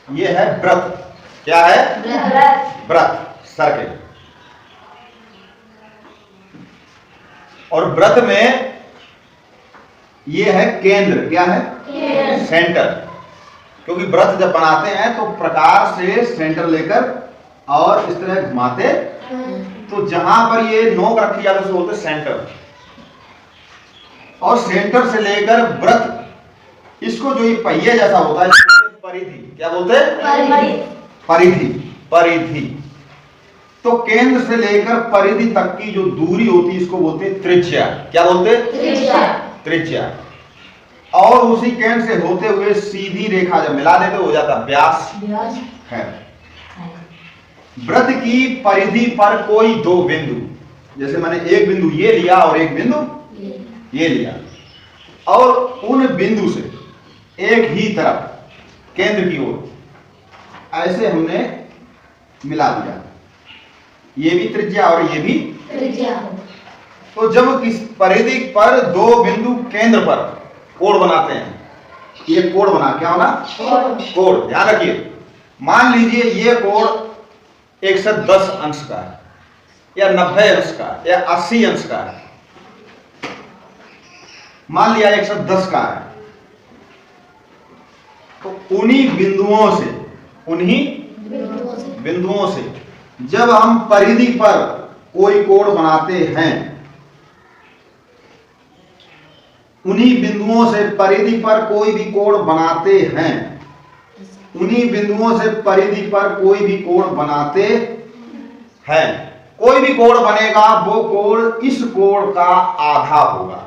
ये है व्रत। क्या है? व्रत, सर्किल। और व्रत में ये है केंद्र। क्या है? सेंटर। क्योंकि व्रत जब बनाते हैं तो प्रकार से सेंटर लेकर और इस तरह घुमाते, तो जहां पर ये नोक रखी जाती है उसको बोलते सेंटर। और सेंटर से लेकर व्रत, इसको जो ये पहिए जैसा होता है परिधि। क्या बोलते हैं? परिधि। परिधि। तो केंद्र से लेकर परिधि तक की जो दूरी होती है इसको बोलते हैं त्रिज्या। क्या बोलते हैं? त्रिज्या। और उसी केंद्र से होते हुए सीधी रेखा जब मिला देते हो जाता व्यास है। व्रत की परिधि पर कोई दो बिंदु, जैसे मैंने एक बिंदु ये लिया और एक बिंदु ये लिया, और उन बिंदु से एक ही तरफ केंद्र की ओर ऐसे हमने मिला दिया, ये भी त्रिज्या और ये भी त्रिज्या। तो जब किस परिधि पर दो बिंदु केंद्र पर कोण बनाते हैं, ये कोण बना, क्या होना? कोण। ध्यान रखिए, मान लीजिए ये कोण 110 अंश का है, या 90 अंश का, या 80 अंश का है। मान लिया 110 का है, तो उन्हीं बिंदुओं से जब हम परिधि पर कोई कोण बनाते हैं, उन्हीं बिंदुओं से परिधि पर कोई भी कोण बनाते हैं, उन्हीं बिंदुओं से परिधि पर कोई भी कोण बनाते हैं, कोई भी कोण बनेगा वो कोण इस कोण का आधा होगा।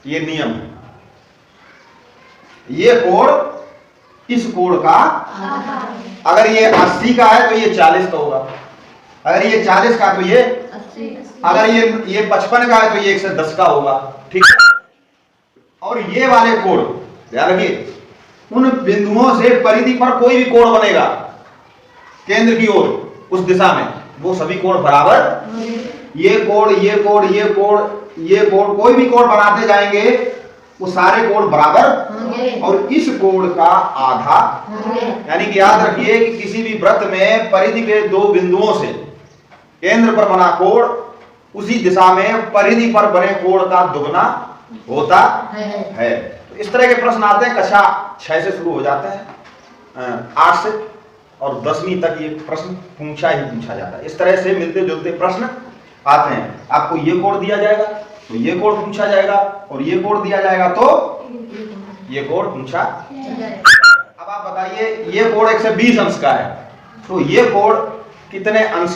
ये नियम है। ये कोण इस कोण का, अगर ये 80 का है तो ये 40 का होगा, अगर ये 40 का तो ये 80, अगर ये 55 का है तो ये 110 का होगा। ठीक है? और ये वाले कोण ध्यान रखिए, उन बिंदुओं से परिधि पर कोई भी कोण बनेगा केंद्र की ओर उस दिशा में, वो सभी कोण बराबर। ये कोण, ये कोण, ये कोण, ये कोण, कोई भी कोण बनाते जाएंगे वो सारे कोण बराबर और इस कोण का आधा। यानी कि याद रखिए कि किसी भी व्रत में परिधि के दो बिंदुओं से केंद्र पर बना कोण उसी दिशा में परिधि पर बने कोण का दुगना होता है। तो इस तरह के प्रश्न आते हैं, कक्षा 6 से शुरू हो जाते हैं, 8 से और 10वीं तक ये प्रश्न पूछा जाता है। इस तरह से मिलते जुलते प्रश्न आते हैं। आपको ये कोण दिया जाएगा तो ये कोण पूछा जाएगा, और ये कोण दिया जाएगा तो ये कोण पूछा। अब आप बताइए, ये कोण 120 अंश का है, तो ये कोण कितने अंश